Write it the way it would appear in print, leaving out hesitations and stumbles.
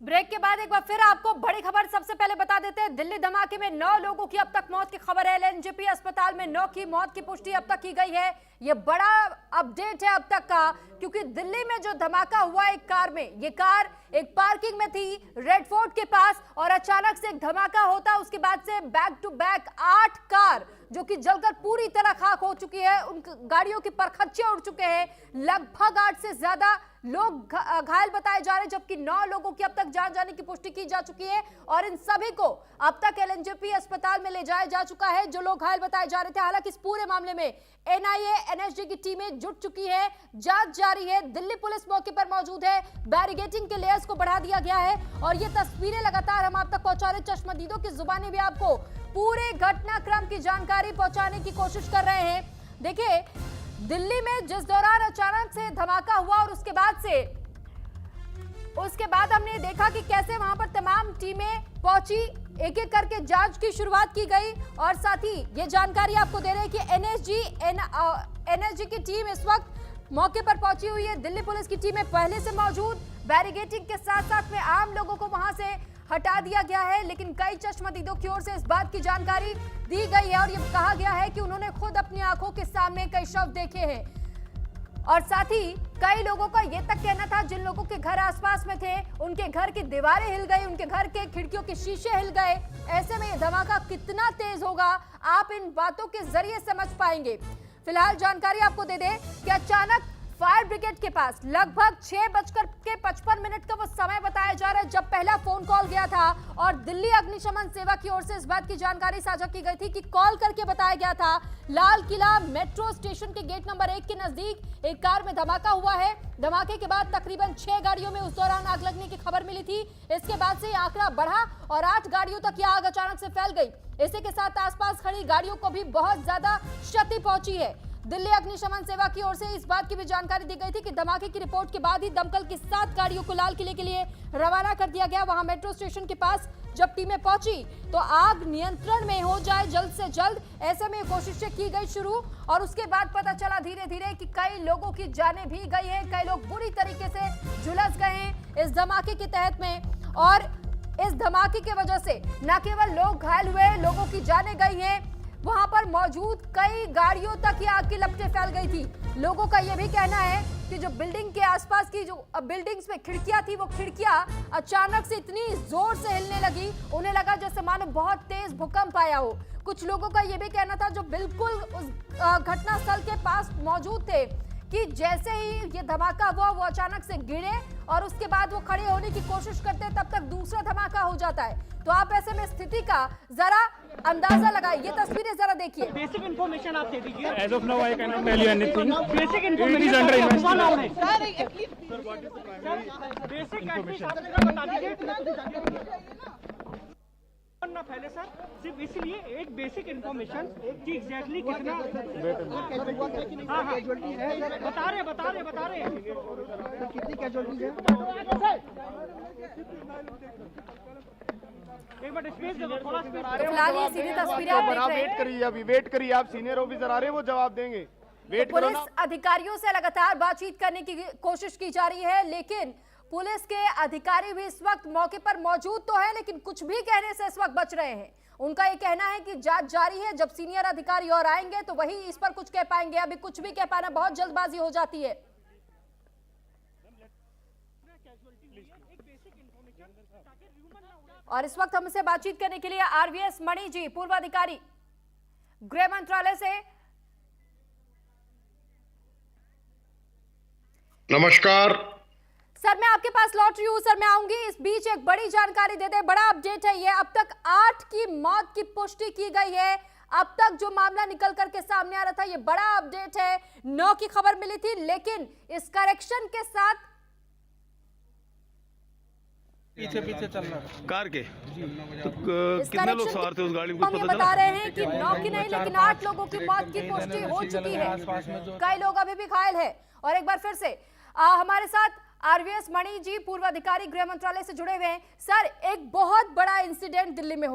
Break के बाद एक बार फिर आपको बड़ी खबर सबसे पहले बता देते हैं। दिल्ली धमाके में 9 लोगों की अब तक मौत की खबर है। एलएनजेपी अस्पताल में 9 की मौत की पुष्टि अब तक की गई है। ये बड़ा अपडेट है अब तक का, क्योंकि दिल्ली में जो धमाका हुआ एक कार में, ये कार एक पार्किंग में थी रेड फोर्ट के पास और अचानक से एक धमाका होता है। उसके बाद से बैक टू बैक 8 कार जो कि जलकर पूरी तरह खाक हो चुकी है, उन गाड़ियों के परखच्चे उड़ चुके हैं। लगभग 8 से ज्यादा लोग घायल बताए जा रहे हैं, जबकि 9 लोगों की अब तक जान जाने की पुष्टि की जा चुकी है और इन सभी को अब तक एलएनजेपी अस्पताल में ले जाया जा चुका है, जो लोग घायल बताए जा रहे थे। हालांकि इस पूरे मामले में एनआईए एनएसजी की टीमें जुट चुकी है, जांच जारी है। दिल्ली पुलिस मौके पर मौजूद है, बैरिगेटिंग के लेयर्स को बढ़ा दिया गया है और ये तस्वीरें लगातार हम आप तक पहुंचा रहे। चश्मदीदों की जुबानी भी आपको पूरे घटनाक्रम की जानकारी पहुंचाने की कोशिश कर रहे हैं। देखिए, दिल्ली में जिस दौरान अचानक से धमाका हुआ और उसके बाद हमने देखा कि कैसे वहां पर तमाम टीमें पहुंची, एक एक करके जांच की शुरुआत की गई और साथ ही ये जानकारी आपको दे रहे हैं कि एनएसजी की टीम इस वक्त मौके पर पहुंची हुई है। दिल्ली पुलिस की टीमें पहले से मौजूद, बैरिगेटिंग के साथ साथ में आम लोगों को वहां से हटा दिया गया है। लेकिन कई चश्मदीदों की ओर से इस बात की जानकारी दी गई है और ये कहा गया है कि उन्होंने खुद अपनी आंखों के सामने कई शव देखे हैं और साथ ही कई लोगों का ये तक कहना था, जिन लोगों के घर आसपास में थे उनके घर की दीवारें हिल गई, उनके घर के खिड़कियों के शीशे हिल गए। ऐसे में ये धमाका कितना तेज होगा आप इन बातों के जरिए समझ पाएंगे। फिलहाल जानकारी आपको दे दें कि अचानक फायर ब्रिगेड के पास लगभग 6:55 का वो समय बताया जा रहा है जब पहला फोन कॉल गया था और दिल्ली अग्निशमन सेवा की ओर से इस बात की जानकारी साझा की गई थी कि कॉल करके बताया गया था लाल किला मेट्रो स्टेशन के गेट नंबर 1 के नजदीक एक कार में धमाका हुआ है। धमाके के बाद तकरीबन 6 गाड़ियों में उस दौरान आग लगने की खबर मिली थी। इसके बाद से आंकड़ा बढ़ा और 8 गाड़ियों तक यह आग अचानक से फैल गई। इसी के साथ आसपास खड़ी गाड़ियों को भी बहुत ज्यादा क्षति पहुंची है। दिल्ली अग्निशमन सेवा की ओर से इस बात की भी जानकारी दी गई थी कि धमाके की रिपोर्ट के बाद ही दमकल की 7 गाड़ियों को लाल किले के लिए रवाना कर दिया गया। वहां मेट्रो स्टेशन के पास जब टीमें पहुंची तो आग नियंत्रण में हो जाए जल्द से जल्द, ऐसे में कोशिशें की गई शुरू और उसके बाद पता चला धीरे धीरे कि कई लोगों की जानें भी गई हैं, कई लोग बुरी तरीके से झुलस गए हैं इस धमाके के तहत में। और इस धमाके की वजह से न केवल लोग घायल हुए, लोगों की जानें गई हैं, वहां पर मौजूद कई गाड़ियों तक ये आग की लपटें फैल गई थी। लोगों का यह भी कहना है कि जो बिल्डिंग के आसपास की जो बिल्डिंग्स में खिड़कियां थी, वो खिड़कियां अचानक से इतनी जोर से हिलने लगी, उन्हें लगा जैसे मानो बहुत तेज भूकंप आया हो। कुछ लोगों का यह भी कहना था जो बिल्कुल उस घटनास्थल के पास मौजूद थे कि जैसे ही ये धमाका हुआ वो अचानक से गिरे और उसके बाद वो खड़े होने की कोशिश करते हैं, तब तक दूसरा धमाका हो जाता है। तो आप ऐसे में स्थिति का जरा अंदाजा लगाइए। ये तस्वीरें जरा देखिए। बेसिक इन्फॉर्मेशन आप दे दीजिए। As of now, I cannot tell you anything. Basic It is information under investigation. Basic information आप बता दीजिए ना पहले सर, सिर्फ इसलिए एक बेसिक इन्फॉर्मेशन कि एग्जैक्टली कितना। हाँ हाँ बता रहे कितनी कैजुअलिटीज है? एक मिनट स्पेस दे दो, थोड़ा स्पेस। फिलहाल ये सीधी तस्वीरें आप देख रहे हैं। करिए, अभी वेट करिए, आप सीनियर ऑफिसर आ रहे हैं, वो जवाब देंगे। वेट करो पुलिस ना। अधिकारियों से लगातार बातचीत करने की कोशिश की जा रही है, लेकिन पुलिस के अधिकारी भी इस वक्त मौके पर मौजूद तो है, लेकिन कुछ भी कहने से इस वक्त बच रहे हैं। उनका ये कहना है कि जांच जारी है, जब सीनियर अधिकारी और आएंगे तो वही इस पर कुछ कह पाएंगे। अभी कुछ भी कह पाना बहुत जल्दबाजी हो जाती है। और इस वक्त हमसे बातचीत करने के लिए आरवीएस मणि जी, पूर्व अधिकारी गृह मंत्रालय से। नमस्कार सर, मैं आपके पास लौट रही हूँ। सर, मैं आऊंगी, इस बीच एक बड़ी जानकारी दे दे। बड़ा अपडेट है ये, अब तक 8 की मौत की पुष्टि की गई है। अब तक जो मामला निकल करके सामने आ रहा था, ये बड़ा अपडेट है। 9 की खबर मिली थी, लेकिन इस करेक्शन के साथ पीछे चल रहा है कार के तो कितने लोग सवार थे उस गाड़ी में, कुछ हम ये पता बता चला? रहे हैं कि 9 की नहीं, लेकिन 8 लोगों की मौत की पुष्टि हो चुकी है। कई लोग अभी भी घायल है। और एक बार फिर से हमारे साथ आरवीएस मणि जी, पूर्व अधिकारी गृह मंत्रालय से जुड़े हुए हैं। सर, एक बहुत बड़ा इंसिडेंट दिल्ली में